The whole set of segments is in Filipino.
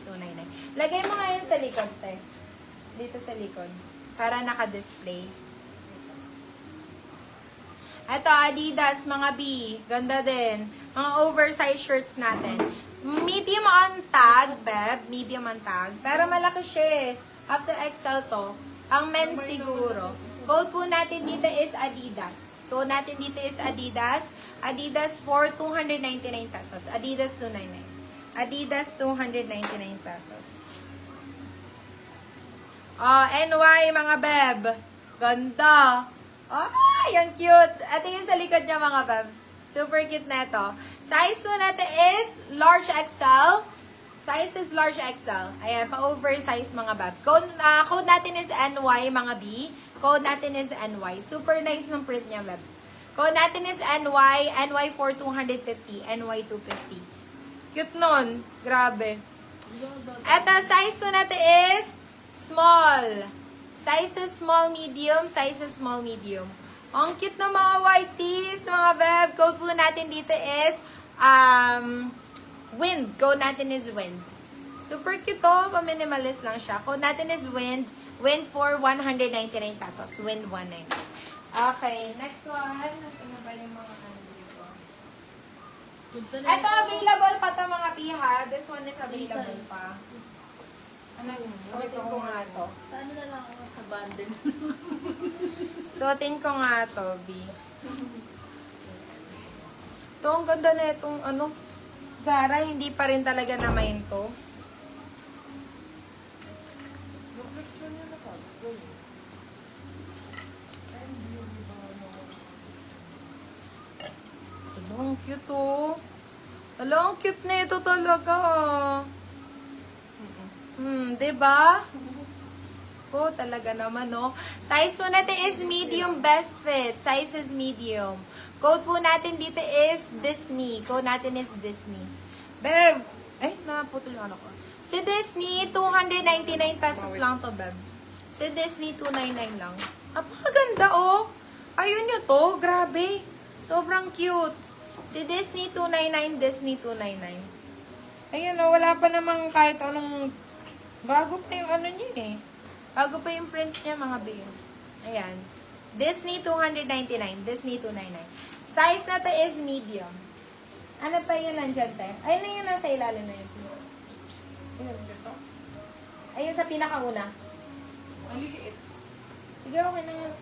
299. Lagay mo nga yun sa likod, te. Dito sa likod. Para naka-display. Ito, Adidas, mga B. Ganda din. Mga oversized shirts natin. Medium on tag, beb. Medium on tag. Pero malaki siya eh. Up to XL to. Ang men siguro. Code po natin dito is Adidas. Code natin dito is Adidas. Adidas for 299 pesos. Adidas 299. Adidas 299 pesos. Oh, NY mga beb. Ganda. Ah, yan cute. Ito yung sa likod niya mga beb. Super cute na ito. Size mo natin is large XL. Size is large XL. Ayan, pa-oversize mga beb. Code natin is NY mga B. Code natin is NY. Super nice ng print niya beb. Code natin is NY. NY for 250. NY 250. Cute nun. Grabe. Ito, size mo natin is small. Size is small, medium. Size is small, medium. Ang cute ng mga white tees, mga beb. Code po natin dito is wind. Code natin is wind. Super cute to. Pa-minimalist lang siya. Code natin is wind. Wind for 199 pesos. Wind 199. Okay, next one. Nasa na ba yung mga dito? Ito, available pa to mga piha. This one is available pa. Ano yun? Suotin ko nga to. Saan na lang ako sa bundle? Suotin ko nga to, B. Ito, ang ganda na itong ano. Zara, hindi pa rin talaga naman to. Ang cute oh. Ang cute na ito talaga. Diba? Oh, talaga naman, no? Size po natin is medium best fit. Size is medium. Code po natin dito is Disney. Code natin is Disney. Beb! Ay, naputol yung ano ko. Si Disney, 299 pesos lang to, Beb. Si Disney, 299 lang. Apakaganda, oh. Ayun nyo to. Grabe. Sobrang cute. Si Disney, 299. Disney, 299. Ayun, oh. Wala pa namang kahit anong... Bago pa yung ano niya, eh. Bago pa yung print niya, mga babe. Ayan. Disney 299. Disney 299. Size na to is medium. Ano pa yun nandyan, te? Ayun na yun nasa ilalim na yun. Ayun, dito. Ayun sa pinakauna. Ang liliit. Sige, okay na yan.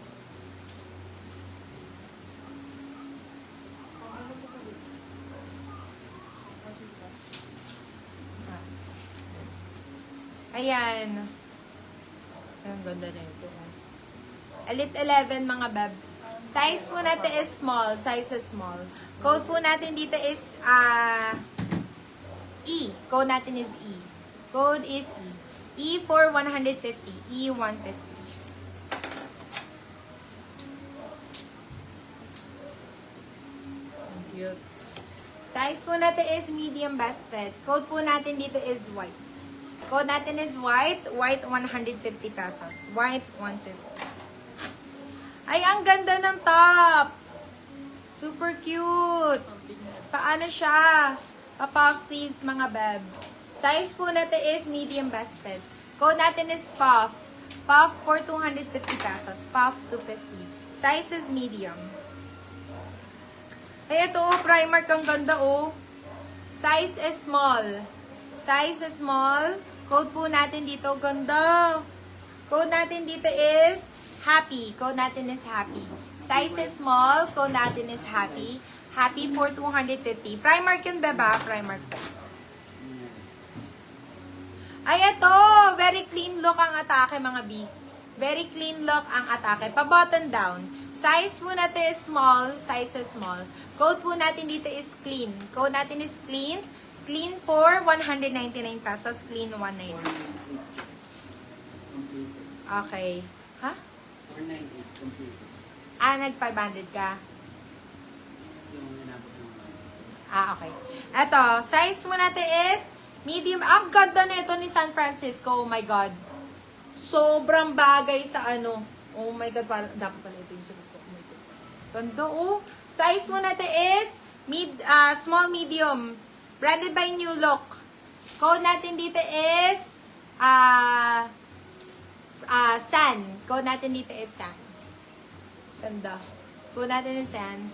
Ayan. Ang ganda na ito. Elite 11, mga beb. Size po natin is small. Size is small. Code po natin dito is E. Code natin is E. Code is E. E for 150. E 150. Cute. Size po natin is medium best fit. Code po natin dito is white. Code natin is white. White, 150 pesos. White, 150. Ay, ang ganda ng top. Super cute. Paano siya? Pa-puff sleeves, mga beb. Size po natin is medium best fit. Code natin is puff. Puff for 250 pesos. Puff, 250. Size is medium. Ay, ito oh, Primark. Ang ganda oh. Size is small. Size is small. Code po natin dito, ganda. Code natin dito is happy. Code natin is happy. Size is small. Code natin is happy. Happy for 250. Primark yun, beba? Primark po. Ay, ito. Very clean look ang atake, mga B. Very clean look ang atake. Pa-button down. Size po natin is small. Size is small. Code po natin dito is clean. Code natin is clean. Clean for 199 pesos. Clean 199. Okay. Ha? 498. Nag-500 ka? Okay. Eto, size mo natin is medium. Ang ganda na ito ni San Francisco. Oh my God. Sobrang bagay sa ano. Oh my God. Dapat pala ito yung sulit ko. Oh my God. Ganda, oh. Size mo natin is small, medium. Branded by New Look. Code natin dito is San. Code natin dito is San. Ganda. Code natin is San.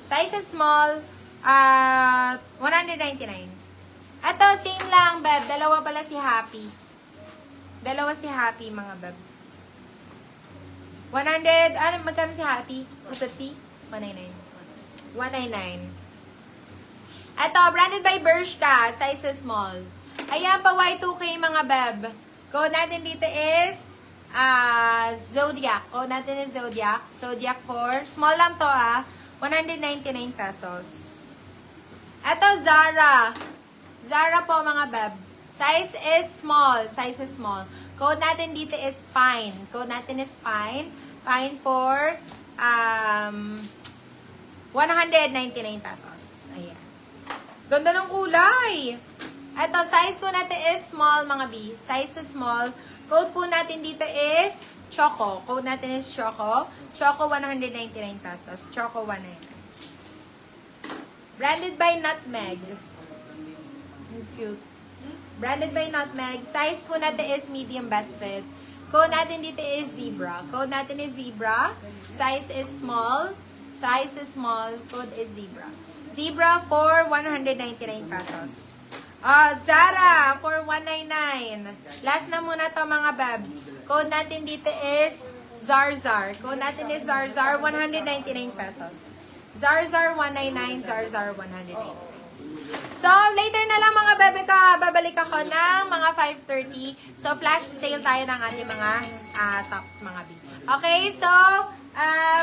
Size is small. 199. Ito, same lang, beb. Dalawa pala si Happy. Dalawa si Happy, mga beb. 100, magkano si Happy? 150? 199. 199. Ito, branded by Bershka. Size is small. Ayan pa, Y2K, mga beb. Code natin dito is Zodiac. Code natin is Zodiac. Zodiac 4. Small lang to, 199 pesos. Ito, Zara. Zara po, mga beb. Size is small. Size is small. Code natin dito is Pine. Code natin is Pine. Pine for 199 pesos. Ayan. Ganda ng kulay. Ito, size po natin is small, mga B. Size is small. Code po natin dito is Choco. Code natin is Choco. Choco, 199 pesos. Choco, 199. Branded by Nutmeg. Cute. Branded by Nutmeg. Size po natin is medium best fit. Code natin dito is Zebra. Code natin is Zebra. Size is small. Size is small. Code is Zebra. Zebra for 199 pesos. Zara for 199. Last na muna to, mga beb. Code natin dito is Zarzar. Code natin is Zarzar, 199 pesos. Zarzar 199, Zarzar 199. So, later na lang, mga bebe ko, babalik ako ng mga 5:30. So, flash sale tayo ng ating mga tops, mga B. Okay, so,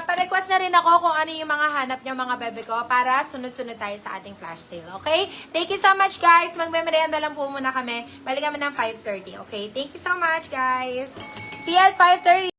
pa-request na rin ako kung ano yung mga hanap nyo, mga bebe ko, para sunod-sunod tayo sa ating flash sale. Okay? Thank you so much, guys. Magme-merienda lang po muna kami. Balik kami ng 5:30. Okay? Thank you so much, guys. See you at 5:30.